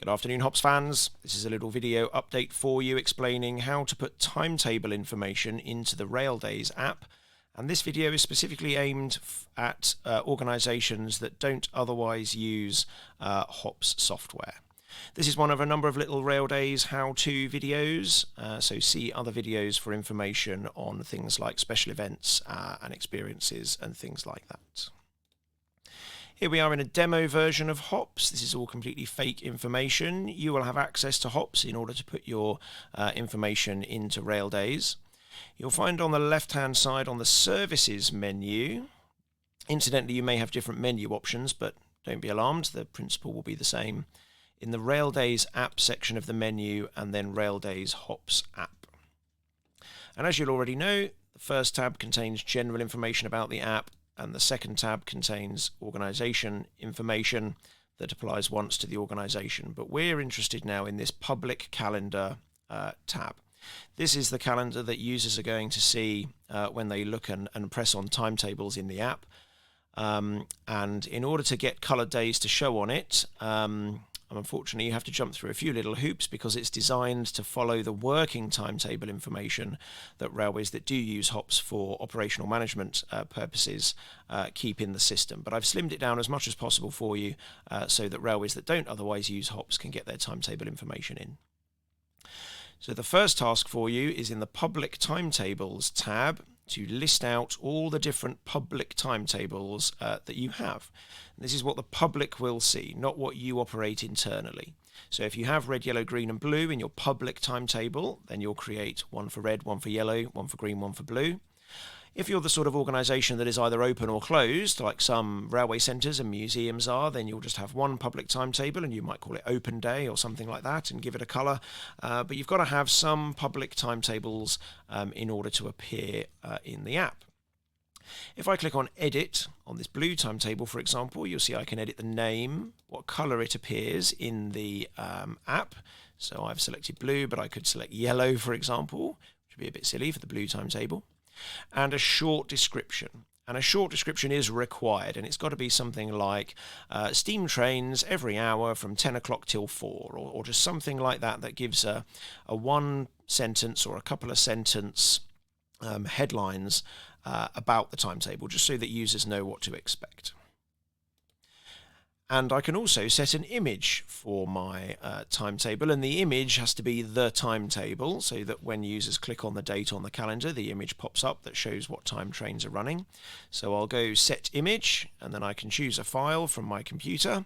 Good afternoon, HOPS fans. This is a little video update for you explaining how to put timetable information into the Raildays app. And this video is specifically aimed at organizations that don't otherwise use HOPS software. This is one of a number of little Raildays how-to videos, so see other videos for information on things like special events and experiences and things like that. Here we are in a demo version of HOPS. This is all completely fake information. You will have access to HOPS in order to put your information into Raildays. You'll find on the left-hand side on the Services menu, incidentally, you may have different menu options, but don't be alarmed, the principle will be the same, in the Raildays app section of the menu and then Raildays HOPS app. And as you'll already know, the first tab contains general information about the app, and the second tab contains organization information that applies once to the organization. But we're interested now in this public calendar tab. This is the calendar that users are going to see when they look and press on timetables in the app. And in order to get colored days to show on it, unfortunately, you have to jump through a few little hoops because it's designed to follow the working timetable information that railways that do use HOPS for operational management purposes keep in the system. But I've slimmed it down as much as possible for you so that railways that don't otherwise use HOPS can get their timetable information in. So the first task for you is in the Public Timetables tab to list out all the different public timetables that you have. And this is what the public will see, not what you operate internally. So if you have red, yellow, green and blue in your public timetable, then you'll create one for red, one for yellow, one for green, one for blue. If you're the sort of organisation that is either open or closed, like some railway centres and museums are, then you'll just have one public timetable and you might call it Open Day or something like that and give it a colour. But you've got to have some public timetables in order to appear in the app. If I click on Edit on this blue timetable, for example, you'll see I can edit the name, what colour it appears in the app. So I've selected blue, but I could select yellow, for example, which would be a bit silly for the blue timetable. And a short description. And a short description is required, and it's got to be something like steam trains every hour from 10 o'clock till 4, or just something like that that gives a one sentence or a couple of sentence headlines about the timetable, just so that users know what to expect. And I can also set an image for my timetable, and the image has to be the timetable, so that when users click on the date on the calendar, the image pops up that shows what time trains are running. So I'll go Set Image, and then I can choose a file from my computer,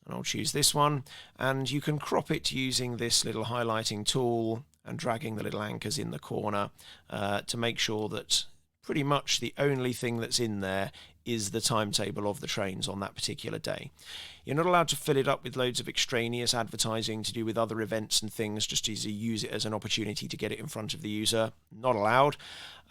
and I'll choose this one, and you can crop it using this little highlighting tool and dragging the little anchors in the corner to make sure that pretty much the only thing that's in there is the timetable of the trains on that particular day. You're not allowed to fill it up with loads of extraneous advertising to do with other events and things, just to use it as an opportunity to get it in front of the user. Not allowed.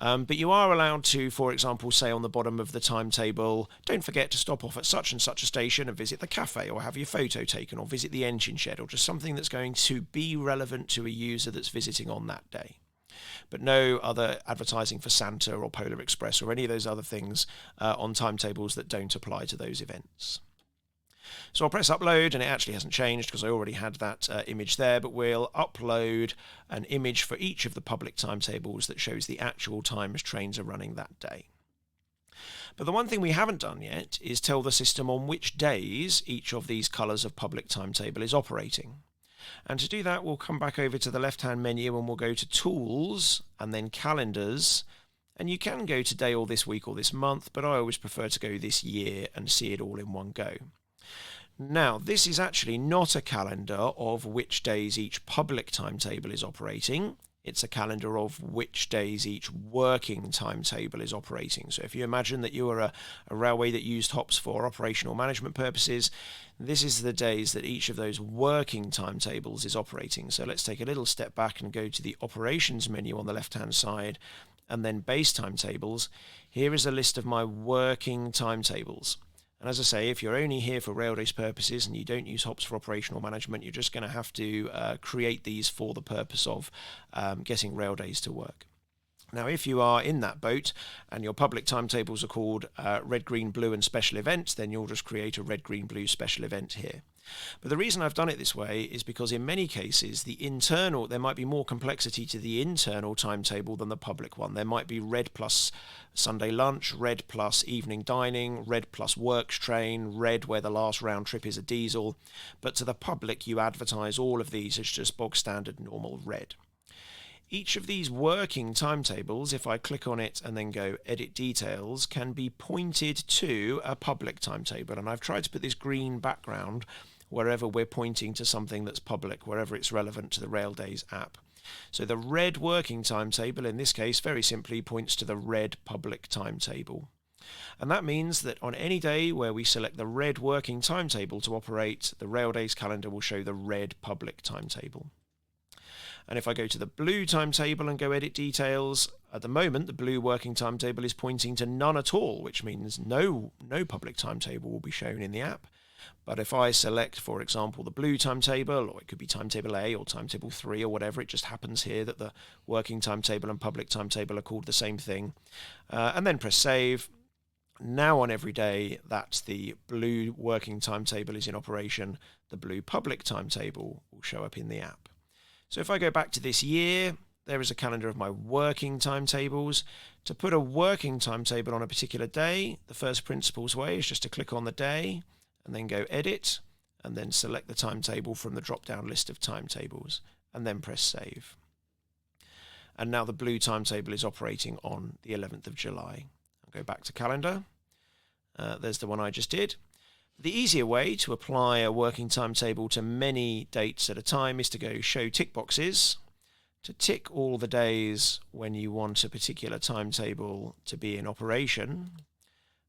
But you are allowed to, for example, say on the bottom of the timetable, don't forget to stop off at such and such a station and visit the cafe, or have your photo taken, or visit the engine shed, or just something that's going to be relevant to a user that's visiting on that day. But no other advertising for Santa or Polar Express or any of those other things on timetables that don't apply to those events. So I'll press upload, and it actually hasn't changed because I already had that image there, but we'll upload an image for each of the public timetables that shows the actual times trains are running that day. But the one thing we haven't done yet is tell the system on which days each of these colours of public timetable is operating. And to do that, we'll come back over to the left-hand menu and we'll go to Tools and then Calendars. And you can go today or this week or this month, but I always prefer to go this year and see it all in one go. Now, this is actually not a calendar of which days each public timetable is operating. It's a calendar of which days each working timetable is operating. So if you imagine that you were a railway that used HOPS for operational management purposes, this is the days that each of those working timetables is operating. So let's take a little step back and go to the Operations menu on the left-hand side, and then Base Timetables. Here is a list of my working timetables. And as I say, if you're only here for Raildays purposes and you don't use HOPS for operational management, you're just going to have to create these for the purpose of getting Raildays to work. Now, if you are in that boat and your public timetables are called red, green, blue and special events, then you'll just create a red, green, blue special event here. But the reason I've done it this way is because in many cases there might be more complexity to the internal timetable than the public one. There might be red plus Sunday lunch, red plus evening dining, red plus works train, red where the last round trip is a diesel, but to the public you advertise all of these as just bog standard normal red. Each of these working timetables, if I click on it and then go edit details, can be pointed to a public timetable, and I've tried to put this green background wherever we're pointing to something that's public, wherever it's relevant to the Raildays app. So the red working timetable in this case very simply points to the red public timetable. And that means that on any day where we select the red working timetable to operate, the Raildays calendar will show the red public timetable. And if I go to the blue timetable and go edit details, at the moment the blue working timetable is pointing to none at all, which means no public timetable will be shown in the app. But if I select, for example, the blue timetable, or it could be timetable A or timetable 3 or whatever, it just happens here that the working timetable and public timetable are called the same thing, and then press save. Now on every day that the blue working timetable is in operation, the blue public timetable will show up in the app. So if I go back to this year, there is a calendar of my working timetables. To put a working timetable on a particular day, the first principles way is just to click on the day and then go edit and then select the timetable from the drop-down list of timetables and then press save. And now the blue timetable is operating on the 11th of July. I'll go back to calendar. There's the one I just did. The easier way to apply a working timetable to many dates at a time is to go show tick boxes, to tick all the days when you want a particular timetable to be in operation,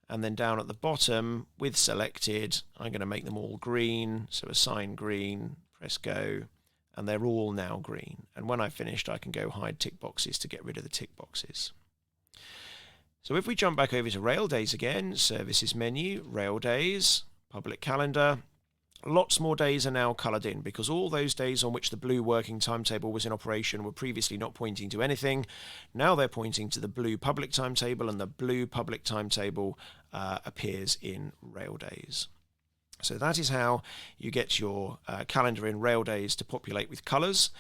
and then down at the bottom with selected, I'm going to make them all green, so assign green, press go, and they're all now green. And when I've finished, I can go hide tick boxes to get rid of the tick boxes. So if we jump back over to Raildays again, services menu, Raildays, public calendar, lots more days are now coloured in because all those days on which the blue working timetable was in operation were previously not pointing to anything. Now they're pointing to the blue public timetable, and the blue public timetable appears in Raildays. So that is how you get your calendar in Raildays to populate with colours.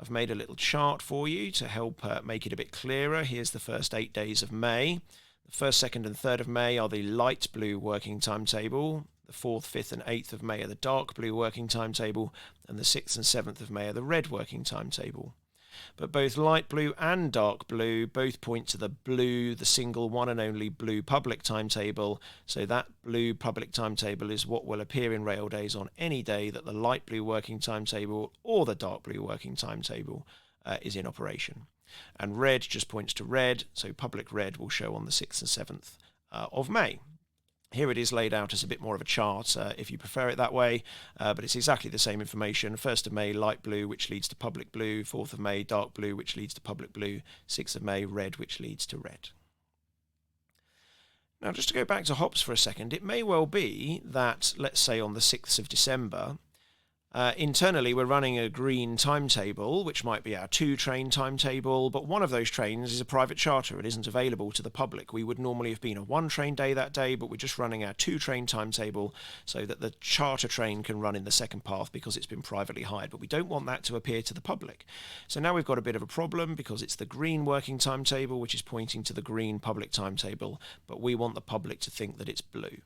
I've made a little chart for you to help make it a bit clearer. Here's the first 8 days of May. The 1st, 2nd and 3rd of May are the light blue working timetable. The 4th, 5th and 8th of May are the dark blue working timetable, and the 6th and 7th of May are the red working timetable. But both light blue and dark blue both point to the blue, the single one and only blue public timetable, so that blue public timetable is what will appear in Raildays on any day that the light blue working timetable or the dark blue working timetable is in operation. And red just points to red, so public red will show on the 6th and 7th of May. Here it is laid out as a bit more of a chart if you prefer it that way, but it's exactly the same information. 1st of May, light blue, which leads to public blue. 4th of May, dark blue, which leads to public blue. 6th of May, red, which leads to red. Now, just to go back to HOPS for a second, it may well be that, let's say on the 6th of December, internally we're running a green timetable, which might be our 2-train timetable, but one of those trains is a private charter. It isn't available to the public. We would normally have been a 1-train day that day, but we're just running our 2-train timetable so that the charter train can run in the second path because it's been privately hired, but we don't want that to appear to the public. So now we've got a bit of a problem because it's the green working timetable which is pointing to the green public timetable, but we want the public to think that it's blue.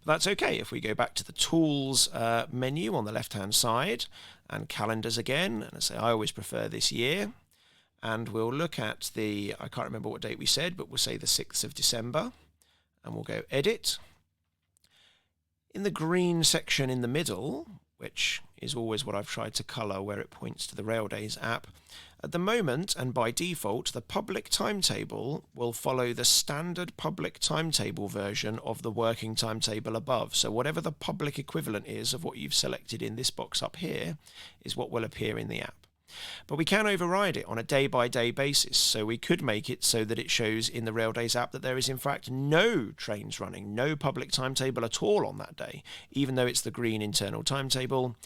But that's okay. If we go back to the Tools menu on the left-hand side and Calendars again, and I say I always prefer this year, and we'll look at the, I can't remember what date we said, but we'll say the 6th of December, and we'll go Edit. In the green section in the middle, which is always what I've tried to colour where it points to the Raildays app, at the moment, and by default, the public timetable will follow the standard public timetable version of the working timetable above. So whatever the public equivalent is of what you've selected in this box up here is what will appear in the app. But we can override it on a day-by-day basis, so we could make it so that it shows in the Raildays app that there is in fact no trains running, no public timetable at all on that day, even though it's the green internal timetable.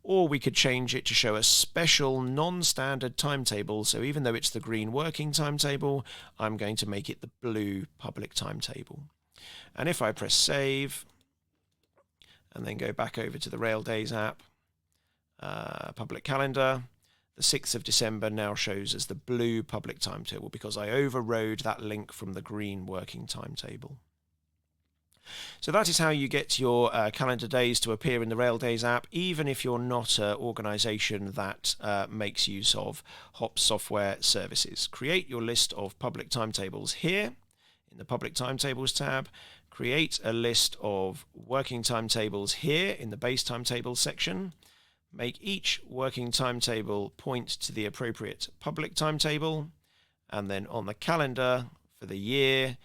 Or we could change it to show a special non-standard timetable, so even though it's the green working timetable, I'm going to make it the blue public timetable. And if I press save, and then go back over to the Raildays app, public calendar. The 6th of December now shows as the blue public timetable because I overrode that link from the green working timetable. So that is how you get your calendar days to appear in the Raildays app, even if you're not an organisation that makes use of HOPS software services. Create your list of public timetables here in the Public Timetables tab. Create a list of working timetables here in the Base Timetables section. Make each working timetable point to the appropriate public timetable, and then on the calendar for the year,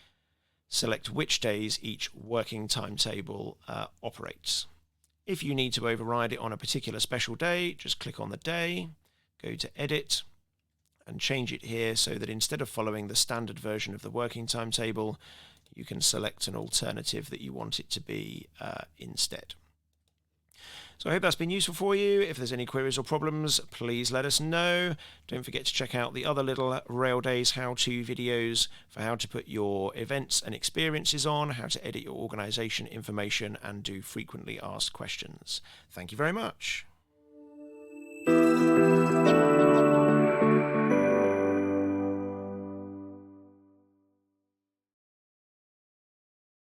select which days each working timetable operates. If you need to override it on a particular special day, just click on the day, go to Edit, and change it here so that instead of following the standard version of the working timetable, you can select an alternative that you want it to be instead. So I hope that's been useful for you. If there's any queries or problems, please let us know. Don't forget to check out the other little Raildays how-to videos for how to put your events and experiences on, how to edit your organization information, and do frequently asked questions. Thank you very much.